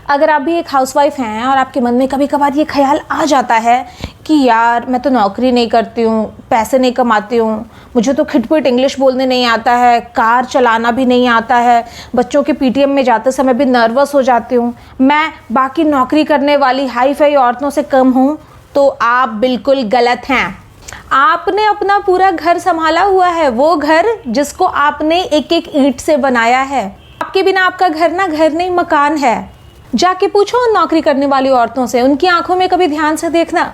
अगर आप भी एक हाउसवाइफ हैं और आपके मन में कभी कभार ये ख्याल आ जाता है कि यार मैं तो नौकरी नहीं करती हूँ, पैसे नहीं कमाती हूँ, मुझे तो खिटपिट इंग्लिश बोलने नहीं आता है, कार चलाना भी नहीं आता है, बच्चों के पीटीएम में जाते समय भी नर्वस हो जाती हूँ, मैं बाकी नौकरी करने वाली हाई फाई औरतों से कम हूँ, तो आप बिल्कुल गलत हैं। आपने अपना पूरा घर संभाला हुआ है, वो घर जिसको आपने एक एक ईंट से बनाया है। आपके बिना आपका घर ना घर नहीं मकान है। जाके पूछो उन नौकरी करने वाली औरतों से, उनकी आंखों में कभी ध्यान से देखना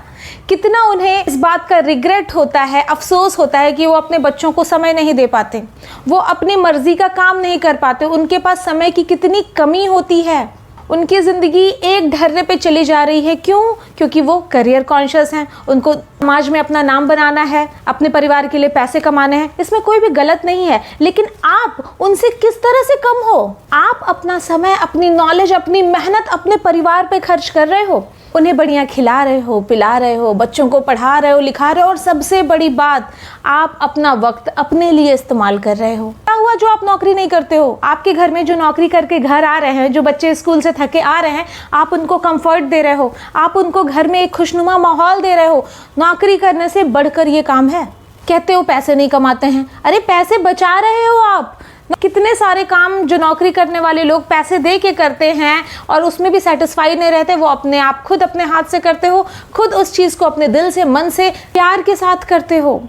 कितना उन्हें इस बात का रिग्रेट होता है, अफसोस होता है कि वो अपने बच्चों को समय नहीं दे पाते, वो अपनी मर्जी का काम नहीं कर पाते, उनके पास समय की कितनी कमी होती है। उनकी ज़िंदगी एक ढर्रे पे चली जा रही है। क्यों? क्योंकि वो करियर कॉन्शियस हैं, उनको समाज में अपना नाम बनाना है, अपने परिवार के लिए पैसे कमाने हैं। इसमें कोई भी गलत नहीं है, लेकिन आप उनसे किस तरह से कम हो? आप अपना समय, अपनी नॉलेज, अपनी मेहनत अपने परिवार पे खर्च कर रहे हो, उन्हें बढ़िया खिला रहे हो, पिला रहे हो, बच्चों को पढ़ा रहे हो, लिखा रहे हो, और सबसे बड़ी बात, आप अपना वक्त अपने लिए इस्तेमाल कर रहे हो। क्या हुआ जो आप नौकरी नहीं करते हो? आपके घर में जो नौकरी करके घर आ रहे हैं, जो बच्चे स्कूल से थके आ रहे हैं, आप उनको कंफर्ट दे रहे हो, आप उनको घर में एक खुशनुमा माहौल दे रहे हो। नौकरी करने से बढ़कर ये काम है। कहते हो पैसे नहीं कमाते हैं, अरे पैसे बचा रहे हो आप। कितने सारे काम जो नौकरी करने वाले लोग पैसे दे के करते हैं और उसमें भी सेटिस्फाई नहीं रहते, वो अपने आप खुद अपने हाथ से करते हो, खुद उस चीज़ को अपने दिल से, मन से, प्यार के साथ करते हो।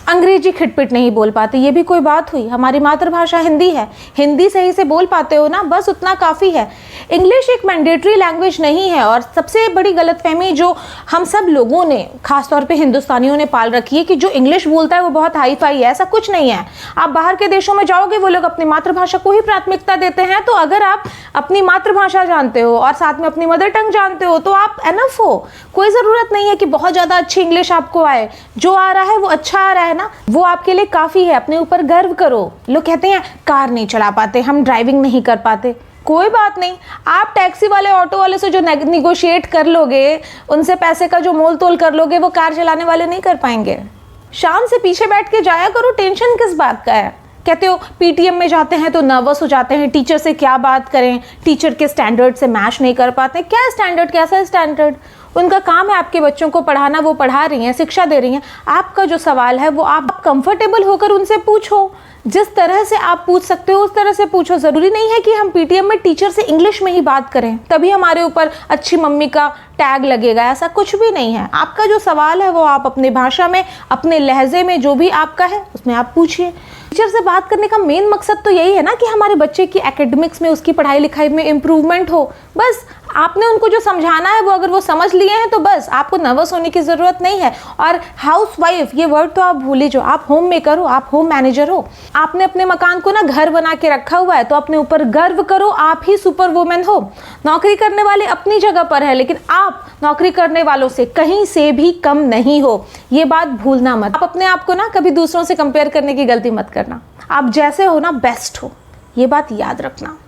अंग्रेजी खिटपिट नहीं बोल पाते, ये भी कोई बात हुई? हमारी मातृभाषा हिंदी है, हिंदी सही से बोल पाते हो ना, बस उतना काफ़ी है। इंग्लिश एक मैंडेटरी लैंग्वेज नहीं है। और सबसे बड़ी गलतफहमी जो हम सब लोगों ने, खासतौर पे हिंदुस्तानियों ने पाल रखी है कि जो इंग्लिश बोलता है वो बहुत हाई फाई है। ऐसा कुछ नहीं है। आप बाहर के देशों में जाओगे, वो लोग अपनी मातृभाषा को ही प्राथमिकता देते हैं। तो अगर आप अपनी मातृभाषा जानते हो और साथ में अपनी मदर टंग जानते हो तो आप एनफ हो। कोई ज़रूरत नहीं है कि बहुत ज़्यादा अच्छी इंग्लिश आपको आए। जो आ रहा है वो अच्छा आ रहा है ना, वो आपके लिए काफ़ी है। अपने ऊपर गर्व करो। लोग कहते हैं कार नहीं चला पाते, हम ड्राइविंग नहीं कर पाते। कोई बात नहीं, आप टैक्सी वाले, ऑटो वाले से जो निगोशिएट कर लोगे, उनसे पैसे का जो मोल तोल कर लोगे, वो कार चलाने वाले नहीं कर पाएंगे। शान से पीछे बैठ के जाया करो, टेंशन किस बात का है? कहते हो पीटीएम में जाते हैं तो नर्वस हो जाते हैं, टीचर से क्या बात करें, टीचर के स्टैंडर्ड से मैच नहीं कर पाते। क्या स्टैंडर्ड, कैसा स्टैंडर्ड? उनका काम है आपके बच्चों को पढ़ाना, वो पढ़ा रही हैं, शिक्षा दे रही हैं। आपका जो सवाल है वो आप कंफर्टेबल होकर उनसे पूछो। जिस तरह से आप पूछ सकते हो उस तरह से पूछो। ज़रूरी नहीं है कि हम पीटीएम में टीचर से इंग्लिश में ही बात करें तभी हमारे ऊपर अच्छी मम्मी का टैग लगेगा, ऐसा कुछ भी नहीं है। आपका जो सवाल है वो आप अपने भाषा में, अपने लहजे में, जो भी आपका है उसमें आप पूछिए। टीचर से बात करने का मेन मकसद तो यही है ना कि हमारे बच्चे की एकेडमिक्स में, उसकी पढ़ाई लिखाई में इम्प्रूवमेंट हो। बस आपने उनको जो समझाना है वो अगर वो समझ लिए हैं तो बस, आपको नर्वस होने की ज़रूरत नहीं है। और हाउसवाइफ ये वर्ड तो आप भूल ही जाओ। आप होम मेकर हो, आप होम मैनेजर हो। आपने अपने मकान को ना घर बना के रखा हुआ है तो अपने ऊपर गर्व करो, आप ही सुपर वुमेन हो। नौकरी करने वाले अपनी जगह पर है, लेकिन आप नौकरी करने वालों से कहीं से भी कम नहीं हो। ये बात भूलना मत। आप अपने आप को ना कभी दूसरों से कंपेयर करने की गलती मत करना। आप जैसे हो ना बेस्ट हो, ये बात याद रखना।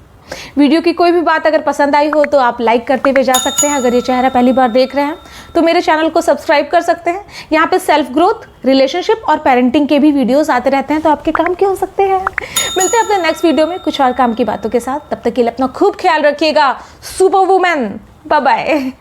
वीडियो की कोई भी बात अगर पसंद आई हो तो आप लाइक करते हुए जा सकते हैं। अगर ये चेहरा पहली बार देख रहे हैं तो मेरे चैनल को सब्सक्राइब कर सकते हैं। यहाँ पे सेल्फ ग्रोथ, रिलेशनशिप और पेरेंटिंग के भी वीडियोस आते रहते हैं, तो आपके काम के हो सकते हैं। मिलते हैं अपने नेक्स्ट वीडियो में कुछ और काम की बातों के साथ। तब तक के लिए अपना खूब ख्याल रखिएगा। Super women, bye bye.